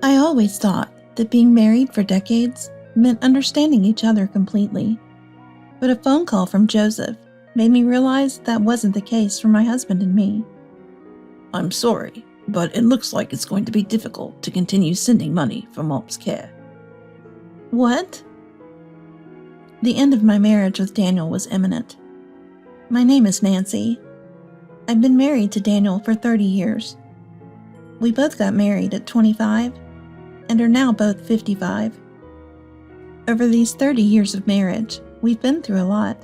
I always thought that being married for decades meant understanding each other completely. But a phone call from Joseph made me realize that wasn't the case for my husband and me. I'm sorry, but it looks like it's going to be difficult to continue sending money for Mom's care. What? The end of my marriage with Daniel was imminent. My name is Nancy. I've been married to Daniel for 30 years. We both got married at 25 and are now both 55. Over these 30 years of marriage, we've been through a lot.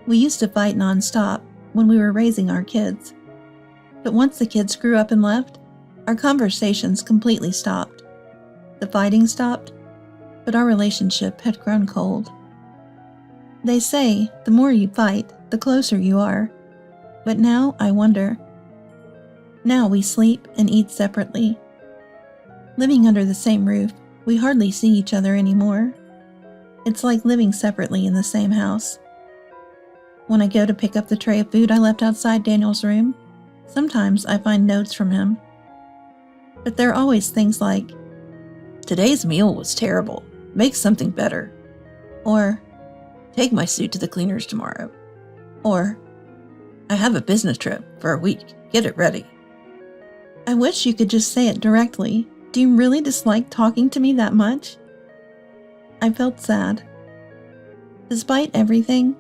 We used to fight nonstop when we were raising our kids. But once the kids grew up and left, our conversations completely stopped. The fighting stopped, but our relationship had grown cold. They say the more you fight, the closer you are. But now I wonder. Now we sleep and eat separately. Living under the same roof, we hardly see each other anymore. It's like living separately in the same house. When I go to pick up the tray of food I left outside Daniel's room, sometimes I find notes from him. But there are always things like, "Today's meal was terrible. Make something better." or, "Take my suit to the cleaners tomorrow." or, "I have a business trip for a week. Get it ready." I wish you could just say it directly. Do you really dislike talking to me that much? I felt sad. Despite everything,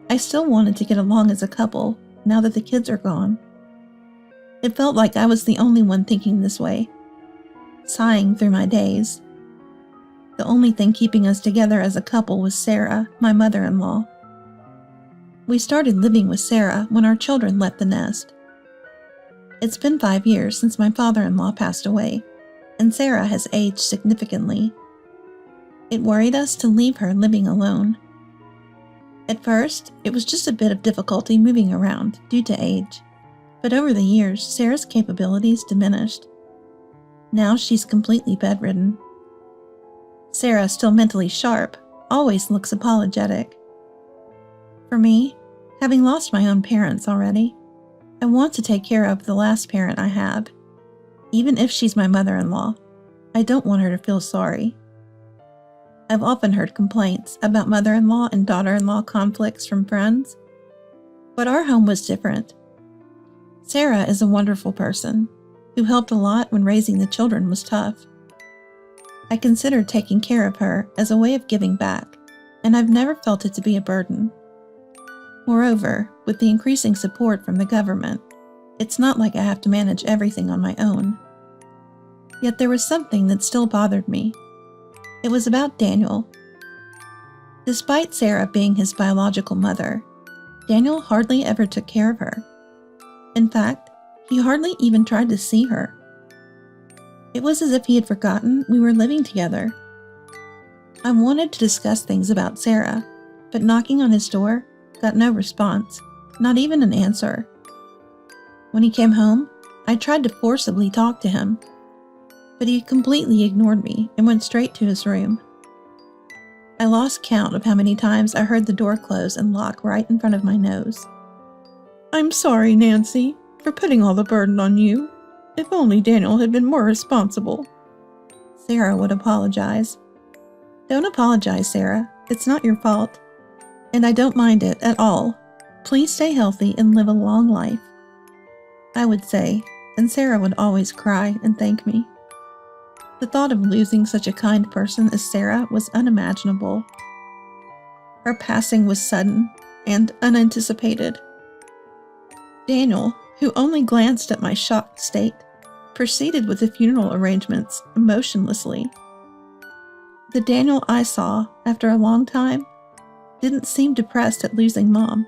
I still wanted to get along as a couple now that the kids are gone. It felt like I was the only one thinking this way, sighing through my days. The only thing keeping us together as a couple was Sarah, my mother-in-law. We started living with Sarah when our children left the nest. It's been 5 years since my father-in-law passed away, and Sarah has aged significantly. It worried us to leave her living alone. At first, it was just a bit of difficulty moving around due to age, but over the years, Sarah's capabilities diminished. Now she's completely bedridden. Sarah, still mentally sharp, always looks apologetic. For me, having lost my own parents already, I want to take care of the last parent I have. Even if she's my mother-in-law, I don't want her to feel sorry. I've often heard complaints about mother-in-law and daughter-in-law conflicts from friends, but our home was different. Sarah is a wonderful person who helped a lot when raising the children was tough. I consider taking care of her as a way of giving back, and I've never felt it to be a burden. Moreover, with the increasing support from the government, it's not like I have to manage everything on my own. Yet there was something that still bothered me. It was about Daniel. Despite Sarah being his biological mother, Daniel hardly ever took care of her. In fact, he hardly even tried to see her. It was as if he had forgotten we were living together. I wanted to discuss things about Sarah, but knocking on his door got no response, not even an answer. When he came home, I tried to forcibly talk to him, but he completely ignored me and went straight to his room. I lost count of how many times I heard the door close and lock right in front of my nose. "I'm sorry, Nancy, for putting all the burden on you. If only Daniel had been more responsible." Sarah would apologize. "Don't apologize, Sarah. It's not your fault. And I don't mind it at all. Please stay healthy and live a long life," I would say, and Sarah would always cry and thank me. The thought of losing such a kind person as Sarah was unimaginable. Her passing was sudden and unanticipated. Daniel, who only glanced at my shocked state, proceeded with the funeral arrangements emotionlessly. The Daniel I saw after a long time didn't seem depressed at losing Mom.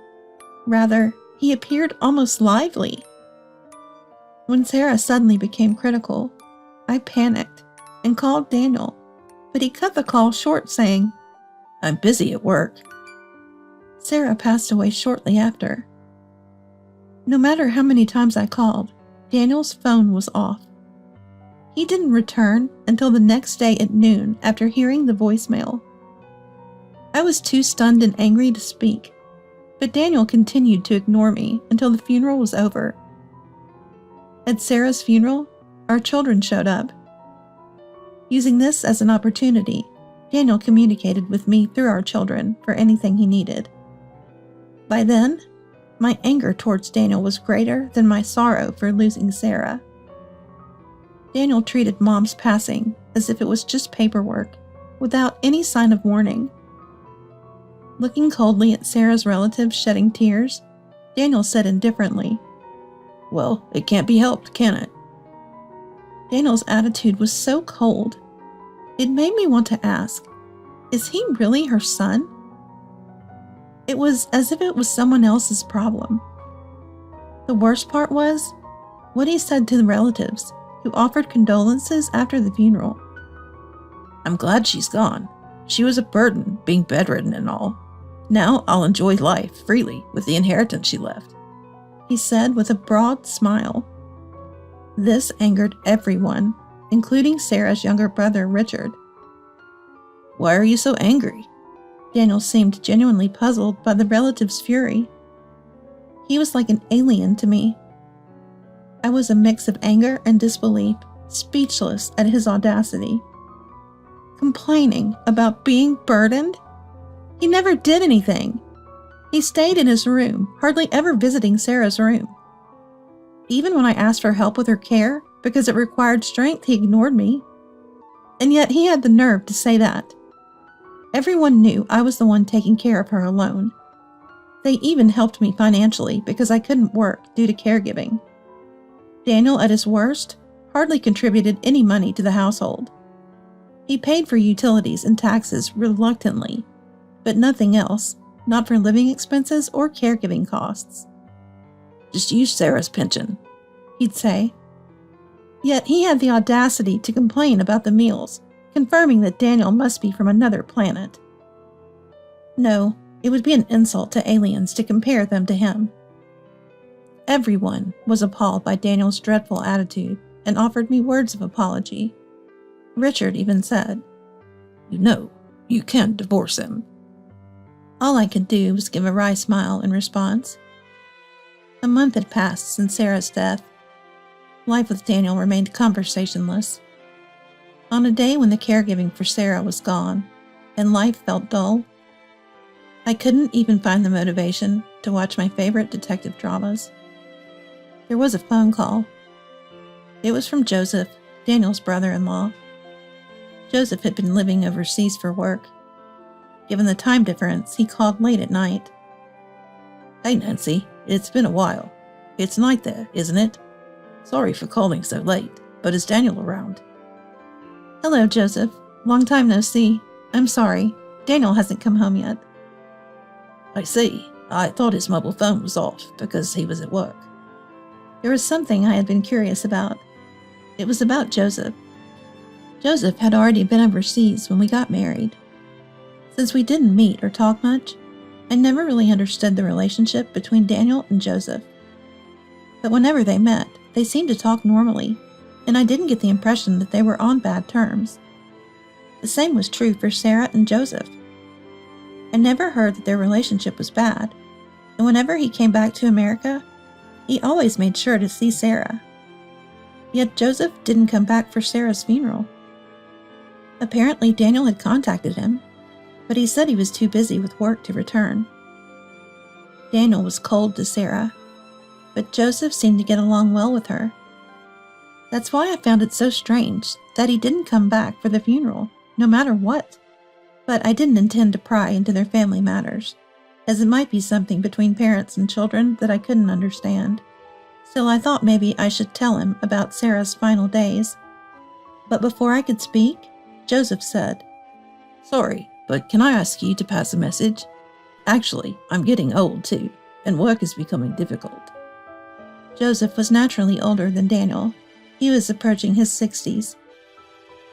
Rather, he appeared almost lively. When Sarah suddenly became critical, I panicked and called Daniel, but he cut the call short, saying, "I'm busy at work." Sarah passed away shortly after. No matter how many times I called, Daniel's phone was off. He didn't return until the next day at noon after hearing the voicemail. I was too stunned and angry to speak, but Daniel continued to ignore me until the funeral was over. At Sarah's funeral, our children showed up. Using this as an opportunity, Daniel communicated with me through our children for anything he needed. By then, my anger towards Daniel was greater than my sorrow for losing Sarah. Daniel treated Mom's passing as if it was just paperwork, without any sign of warning. Looking coldly at Sarah's relatives shedding tears, Daniel said indifferently, "Well, it can't be helped, can it?" Daniel's attitude was so cold. It made me want to ask, is he really her son? It was as if it was someone else's problem. The worst part was what he said to the relatives who offered condolences after the funeral. "I'm glad she's gone. She was a burden, being bedridden and all. Now I'll enjoy life freely with the inheritance she left," he said with a broad smile. This angered everyone, including Sarah's younger brother, Richard. "Why are you so angry?" Daniel seemed genuinely puzzled by the relative's fury. He was like an alien to me. I was a mix of anger and disbelief, speechless at his audacity. Complaining about being burdened? He never did anything. He stayed in his room, hardly ever visiting Sarah's room. Even when I asked for help with her care, because it required strength, he ignored me. And yet he had the nerve to say that. Everyone knew I was the one taking care of her alone. They even helped me financially because I couldn't work due to caregiving. Daniel, at his worst, hardly contributed any money to the household. He paid for utilities and taxes reluctantly, but nothing else, not for living expenses or caregiving costs. "Just use Sarah's pension," he'd say. Yet he had the audacity to complain about the meals, confirming that Daniel must be from another planet. No, it would be an insult to aliens to compare them to him. Everyone was appalled by Daniel's dreadful attitude and offered me words of apology. Richard even said, "You know, you can divorce him." All I could do was give a wry smile in response. A month had passed since Sarah's death. Life with Daniel remained conversationless. On a day when the caregiving for Sarah was gone and life felt dull, I couldn't even find the motivation to watch my favorite detective dramas. There was a phone call. It was from Joseph, Daniel's brother-in-law. Joseph had been living overseas for work. Given the time difference, he called late at night. "Hey Nancy, it's been a while. It's night there, isn't it? Sorry for calling so late, but is Daniel around?" "Hello, Joseph. Long time no see. I'm sorry. Daniel hasn't come home yet." "I see. I thought his mobile phone was off because he was at work." There was something I had been curious about. It was about Joseph. Joseph had already been overseas when we got married. Since we didn't meet or talk much, I never really understood the relationship between Daniel and Joseph. But whenever they met, they seemed to talk normally, and I didn't get the impression that they were on bad terms. The same was true for Sarah and Joseph. I never heard that their relationship was bad, and whenever he came back to America, he always made sure to see Sarah. Yet Joseph didn't come back for Sarah's funeral. Apparently Daniel had contacted him, but he said he was too busy with work to return. Daniel was cold to Sarah, but Joseph seemed to get along well with her. That's why I found it so strange that he didn't come back for the funeral, no matter what. But I didn't intend to pry into their family matters, as it might be something between parents and children that I couldn't understand. Still, I thought maybe I should tell him about Sarah's final days. But before I could speak, Joseph said, "Sorry, but can I ask you to pass a message? Actually, I'm getting old too, and work is becoming difficult." Joseph was naturally older than Daniel. He was approaching his 60s.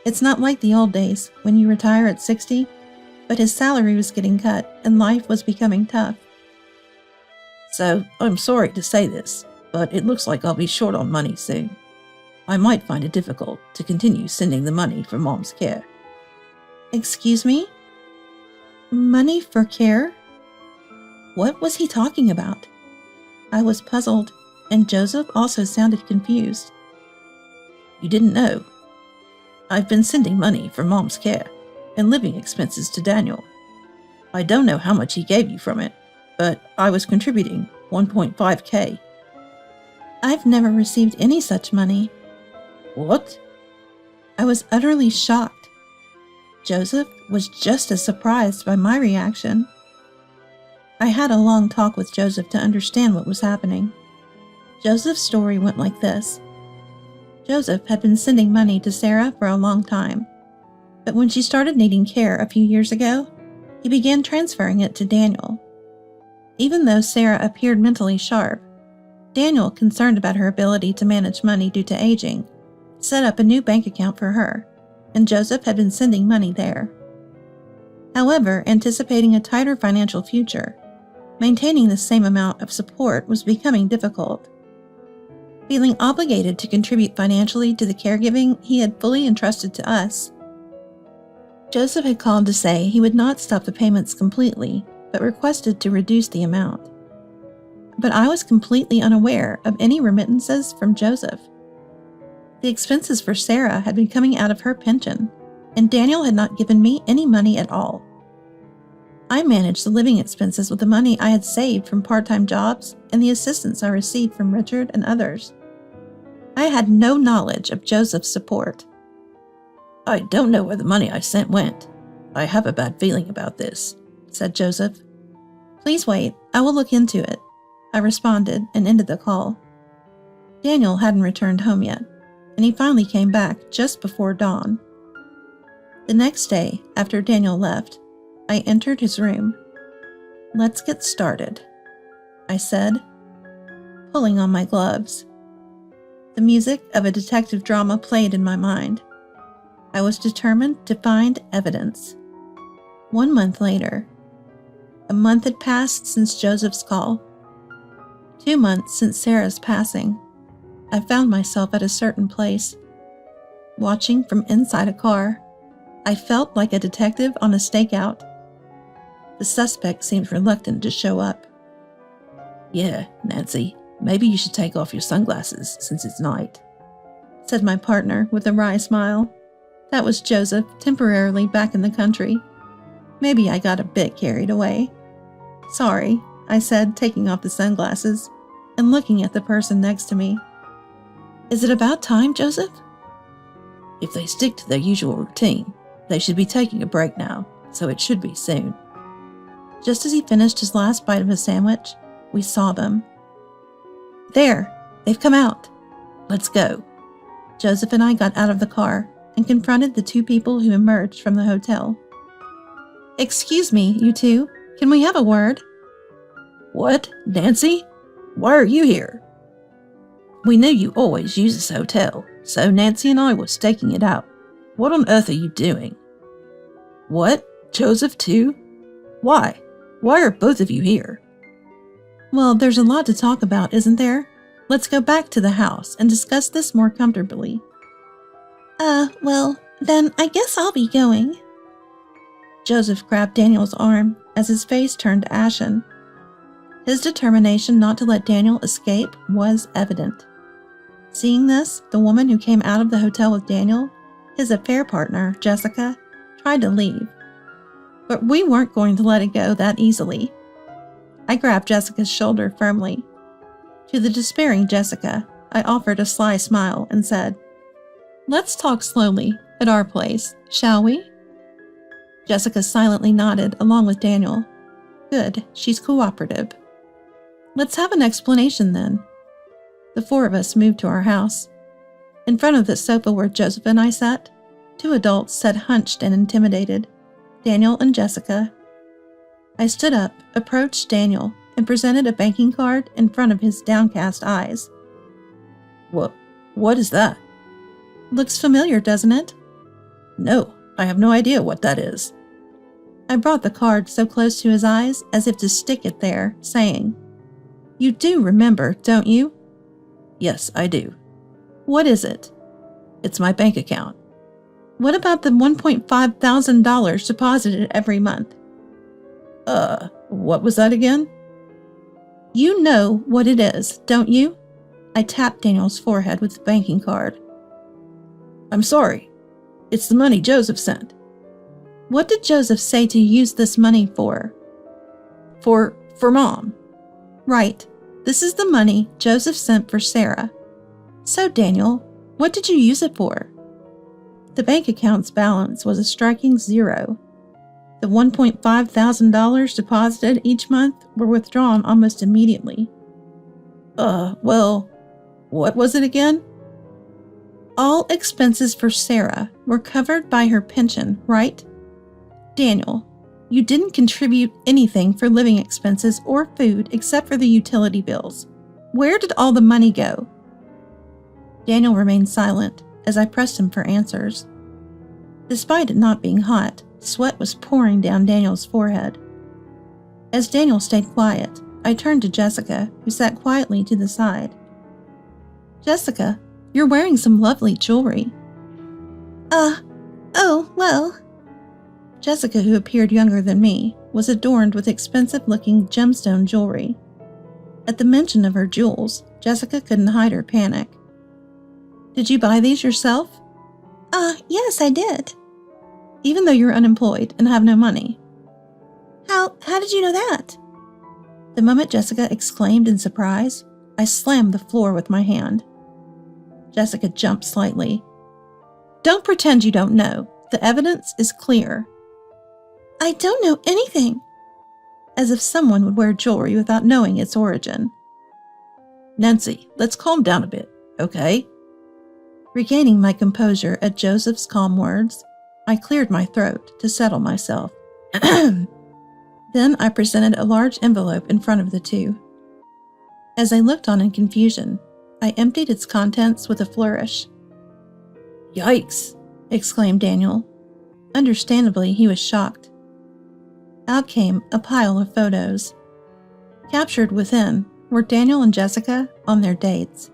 It's not like the old days when you retire at 60, but his salary was getting cut and life was becoming tough. "So, I'm sorry to say this, but it looks like I'll be short on money soon. I might find it difficult to continue sending the money for Mom's care." Excuse me? Money for care? What was he talking about? I was puzzled, and Joseph also sounded confused. "You didn't know?" I've been sending money for Mom's care and living expenses to Daniel. I don't know how much he gave you from it, but I was contributing 1.5K. I've never received any such money. What? I was utterly shocked. Joseph was just as surprised by my reaction. I had a long talk with Joseph to understand what was happening. Joseph's story went like this. Joseph had been sending money to Sarah for a long time, but when she started needing care a few years ago, he began transferring it to Daniel. Even though Sarah appeared mentally sharp, Daniel, concerned about her ability to manage money due to aging, set up a new bank account for her, and Joseph had been sending money there. However, anticipating a tighter financial future, maintaining the same amount of support was becoming difficult. Feeling obligated to contribute financially to the caregiving he had fully entrusted to us, Joseph had called to say he would not stop the payments completely, but requested to reduce the amount. But I was completely unaware of any remittances from Joseph. The expenses for Sarah had been coming out of her pension, and Daniel had not given me any money at all. I managed the living expenses with the money I had saved from part-time jobs and the assistance I received from Richard and others. I had no knowledge of Joseph's support. I don't know where the money I sent went. I have a bad feeling about this, said Joseph. Please wait, I will look into it, I responded and ended the call. Daniel hadn't returned home yet, and he finally came back just before dawn. The next day, after Daniel left, I entered his room. Let's get started, I said, pulling on my gloves. The music of a detective drama played in my mind. I was determined to find evidence. 1 month later. A month had passed since Joseph's call. 2 months since Sarah's passing. I found myself at a certain place. Watching from inside a car, I felt like a detective on a stakeout. The suspect seemed reluctant to show up. Yeah, Nancy, maybe you should take off your sunglasses since it's night, said my partner with a wry smile. That was Joseph, temporarily back in the country. Maybe I got a bit carried away. Sorry, I said, taking off the sunglasses and looking at the person next to me. Is it about time, Joseph? If they stick to their usual routine, they should be taking a break now, so it should be soon. Just as he finished his last bite of his sandwich, we saw them. There, they've come out. Let's go. Joseph and I got out of the car and confronted the 2 people who emerged from the hotel. Excuse me, you 2, can we have a word? What, Nancy? Why are you here? We knew you always use this hotel, so Nancy and I were staking it out. What on earth are you doing? What? Joseph too? Why? Why are both of you here? Well, there's a lot to talk about, isn't there? Let's go back to the house and discuss this more comfortably. Well, then I guess I'll be going. Joseph grabbed Daniel's arm as his face turned ashen. His determination not to let Daniel escape was evident. Seeing this, the woman who came out of the hotel with Daniel, his affair partner, Jessica, tried to leave. But we weren't going to let it go that easily. I grabbed Jessica's shoulder firmly. To the despairing Jessica, I offered a sly smile and said, "Let's talk slowly at our place, shall we?" Jessica silently nodded along with Daniel. Good, she's cooperative. Let's have an explanation then. The 4 of us moved to our house. In front of the sofa where Joseph and I sat, 2 adults sat hunched and intimidated, Daniel and Jessica. I stood up, approached Daniel, and presented a banking card in front of his downcast eyes. What is that? Looks familiar, doesn't it? No, I have no idea what that is. I brought the card so close to his eyes as if to stick it there, saying, "You do remember, don't you?" Yes, I do. What is it? It's my bank account. What about the $1.5 thousand deposited every month? What was that again? You know what it is, don't you? I tapped Daniel's forehead with the banking card. I'm sorry. It's the money Joseph sent. What did Joseph say to use this money for? For Mom. Right. This is the money Joseph sent for Sarah. So, Daniel, what did you use it for? The bank account's balance was a striking zero. The $1,500 deposited each month were withdrawn almost immediately. Well, what was it again? All expenses for Sarah were covered by her pension, right? Daniel, you didn't contribute anything for living expenses or food except for the utility bills. Where did all the money go? Daniel remained silent as I pressed him for answers. Despite it not being hot, sweat was pouring down Daniel's forehead. As Daniel stayed quiet, I turned to Jessica, who sat quietly to the side. Jessica, you're wearing some lovely jewelry. Oh, well. Jessica, who appeared younger than me, was adorned with expensive-looking gemstone jewelry. At the mention of her jewels, Jessica couldn't hide her panic. Did you buy these yourself? Yes, I did. Even though you're unemployed and have no money. How did you know that? The moment Jessica exclaimed in surprise, I slammed the floor with my hand. Jessica jumped slightly. Don't pretend you don't know. The evidence is clear. I don't know anything. As if someone would wear jewelry without knowing its origin. Nancy, let's calm down a bit, okay? Regaining my composure at Joseph's calm words, I cleared my throat to settle myself. Then I presented a large envelope in front of the two. As I looked on in confusion, I emptied its contents with a flourish. Yikes, exclaimed Daniel. Understandably, he was shocked. Out came a pile of photos. Captured within were Daniel and Jessica on their dates.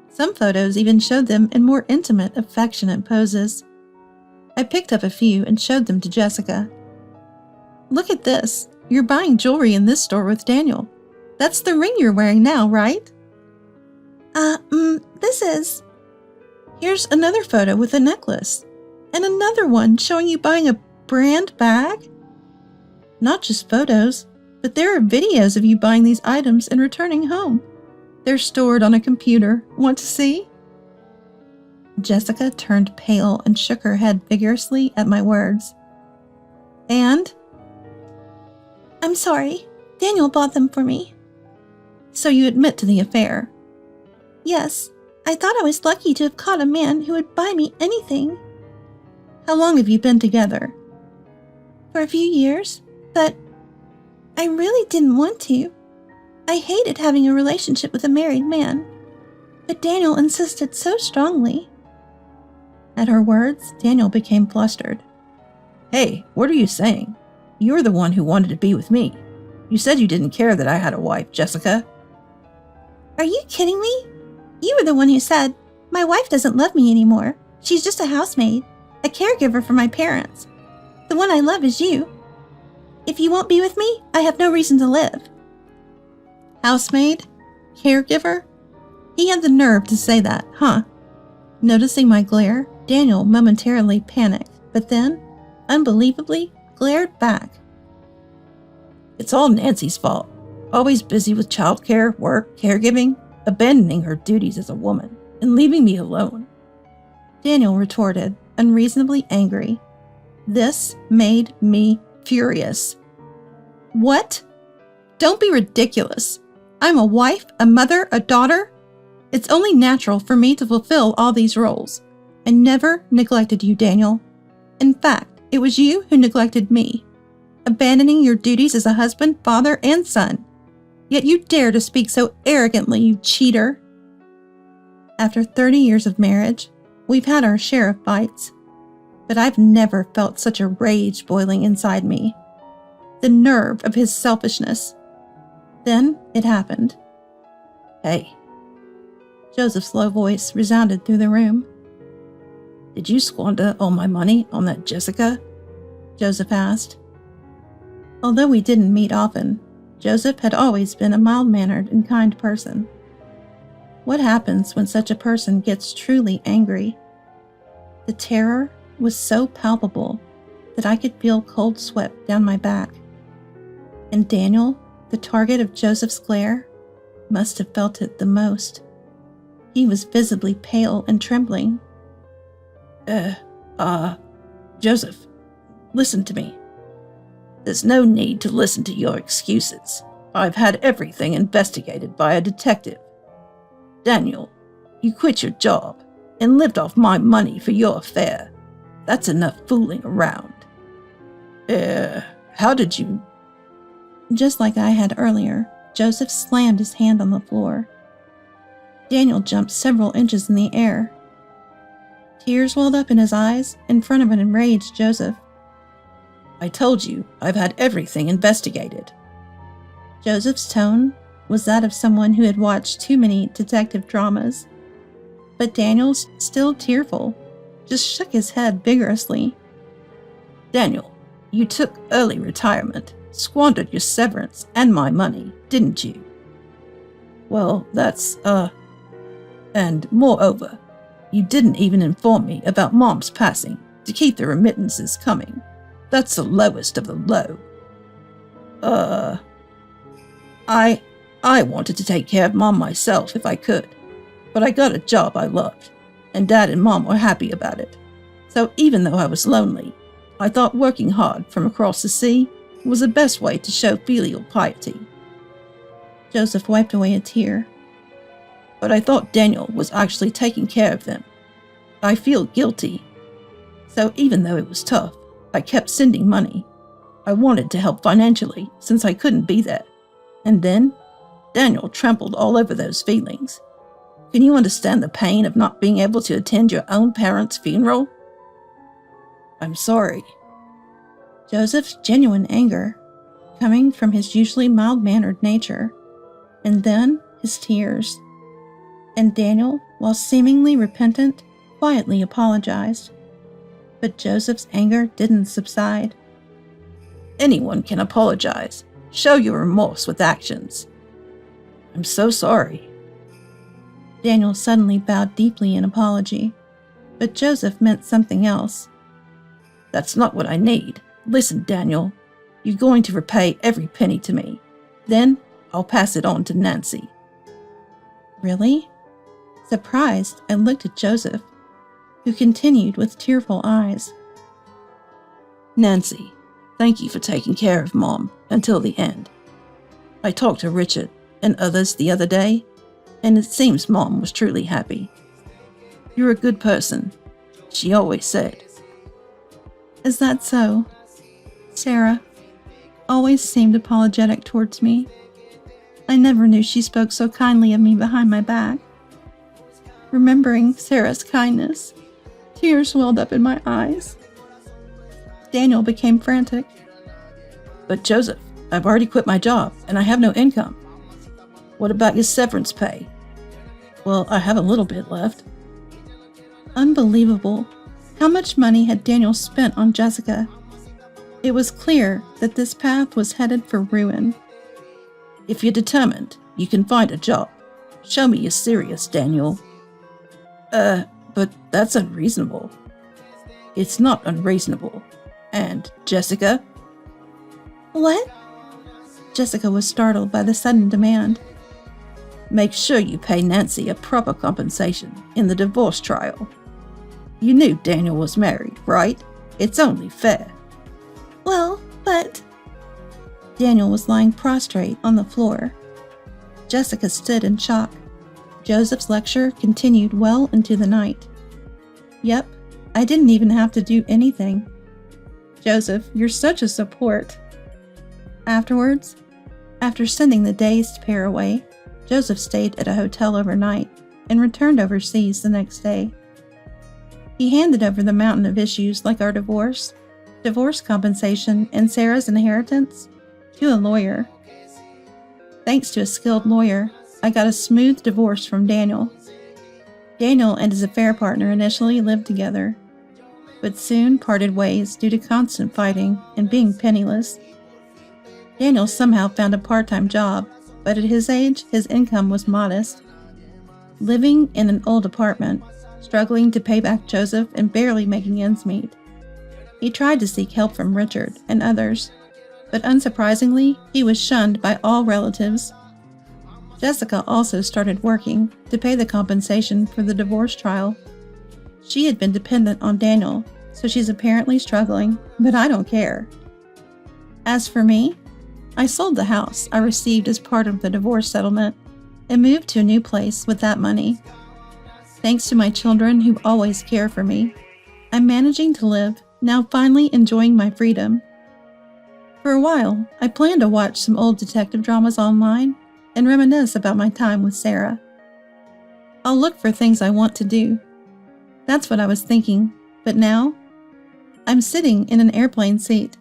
Some photos even showed them in more intimate, affectionate poses. I picked up a few and showed them to Jessica. Look at this. You're buying jewelry in this store with Daniel. That's the ring you're wearing now, right? This is... Here's another photo with a necklace. And another one showing you buying a brand bag. Not just photos, but there are videos of you buying these items and returning home. They're stored on a computer. Want to see? Jessica turned pale and shook her head vigorously at my words. And? I'm sorry. Daniel bought them for me. So you admit to the affair? Yes. I thought I was lucky to have caught a man who would buy me anything. How long have you been together? For a few years, but I really didn't want to. I hated having a relationship with a married man, but Daniel insisted so strongly. At her words, Daniel became flustered. Hey, what are you saying? You're the one who wanted to be with me. You said you didn't care that I had a wife, Jessica. Are you kidding me? You were the one who said, my wife doesn't love me anymore. She's just a housemaid, a caregiver for my parents. The one I love is you. If you won't be with me, I have no reason to live. Housemaid? Caregiver? He had the nerve to say that, huh? Noticing my glare, Daniel momentarily panicked, but then, unbelievably, glared back. It's all Nancy's fault. Always busy with childcare, work, caregiving, abandoning her duties as a woman, and leaving me alone. Daniel retorted, unreasonably angry. This made me furious. What? Don't be ridiculous. I'm a wife, a mother, a daughter. It's only natural for me to fulfill all these roles. I never neglected you, Daniel. In fact, it was you who neglected me, abandoning your duties as a husband, father, and son. Yet you dare to speak so arrogantly, you cheater. After 30 years of marriage, we've had our share of fights, but I've never felt such a rage boiling inside me. The nerve of his selfishness. Then it happened. Hey. Joseph's low voice resounded through the room. Did you squander all my money on that Jessica? Joseph asked. Although we didn't meet often, Joseph had always been a mild-mannered and kind person. What happens when such a person gets truly angry? The terror was so palpable that I could feel cold sweat down my back. And Daniel, the target of Joseph's glare, must have felt it the most. He was visibly pale and trembling. Joseph, listen to me. There's no need to listen to your excuses. I've had everything investigated by a detective. Daniel, you quit your job and lived off my money for your affair. That's enough fooling around. How did you... Just like I had earlier, Joseph slammed his hand on the floor. Daniel jumped several inches in the air. Tears welled up in his eyes in front of an enraged Joseph. I told you I've had everything investigated. Joseph's tone was that of someone who had watched too many detective dramas. But Daniel, still tearful, just shook his head vigorously. Daniel, you took early retirement, squandered your severance and my money, didn't you? Well, that's, And moreover, you didn't even inform me about Mom's passing to keep the remittances coming. That's the lowest of the low. I wanted to take care of Mom myself if I could, but I got a job I loved, and Dad and Mom were happy about it. So even though I was lonely, I thought working hard from across the sea was the best way to show filial piety. Joseph wiped away a tear. But I thought Daniel was actually taking care of them. I feel guilty. So even though it was tough, I kept sending money. I wanted to help financially since I couldn't be there. And then, Daniel trampled all over those feelings. Can you understand the pain of not being able to attend your own parents' funeral? I'm sorry. Joseph's genuine anger, coming from his usually mild-mannered nature, and then his tears. And Daniel, while seemingly repentant, quietly apologized. But Joseph's anger didn't subside. Anyone can apologize. Show your remorse with actions. I'm so sorry. Daniel suddenly bowed deeply in apology, but Joseph meant something else. That's not what I need. Listen, Daniel, you're going to repay every penny to me. Then I'll pass it on to Nancy. Really? Surprised, I looked at Joseph, who continued with tearful eyes. Nancy, thank you for taking care of Mom until the end. I talked to Richard and others the other day, and it seems Mom was truly happy. You're a good person, she always said. Is that so? Sarah always seemed apologetic towards me. I never knew she spoke so kindly of me behind my back. Remembering Sarah's kindness, tears welled up in my eyes. Daniel became frantic. But Joseph, I've already quit my job and I have no income. What about your severance pay? Well, I have a little bit left. Unbelievable. How much money had Daniel spent on Jessica? It was clear that this path was headed for ruin. If you're determined, you can find a job. Show me you're serious, Daniel. But that's unreasonable. It's not unreasonable. And Jessica? What? Jessica was startled by the sudden demand. Make sure you pay Nancy a proper compensation in the divorce trial. You knew Daniel was married, right? It's only fair. Well, but... Daniel was lying prostrate on the floor. Jessica stood in shock. Joseph's lecture continued well into the night. Yep, I didn't even have to do anything. Joseph, you're such a support. Afterwards, after sending the dazed pair away, Joseph stayed at a hotel overnight and returned overseas the next day. He handed over the mountain of issues like our divorce compensation, and Sarah's inheritance to a lawyer. Thanks to a skilled lawyer, I got a smooth divorce from Daniel. Daniel and his affair partner initially lived together, but soon parted ways due to constant fighting and being penniless. Daniel somehow found a part-time job, but at his age, his income was modest. Living in an old apartment, struggling to pay back Joseph and barely making ends meet. He tried to seek help from Richard and others, but unsurprisingly, he was shunned by all relatives. Jessica also started working to pay the compensation for the divorce trial. She had been dependent on Daniel, so she's apparently struggling, but I don't care. As for me, I sold the house I received as part of the divorce settlement and moved to a new place with that money. Thanks to my children who always care for me, I'm managing to live, now finally enjoying my freedom. For a while, I plan to watch some old detective dramas online and reminisce about my time with Sarah. I'll look for things I want to do. That's what I was thinking, but now, I'm sitting in an airplane seat.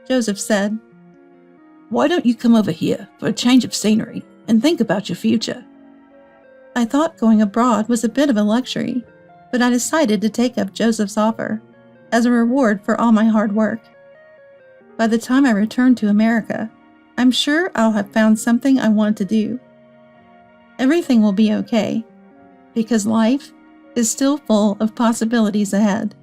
Joseph said, Why don't you come over here for a change of scenery and think about your future? I thought going abroad was a bit of a luxury, but I decided to take up Joseph's offer as a reward for all my hard work. By the time I return to America, I'm sure I'll have found something I want to do. Everything will be okay, because life is still full of possibilities ahead.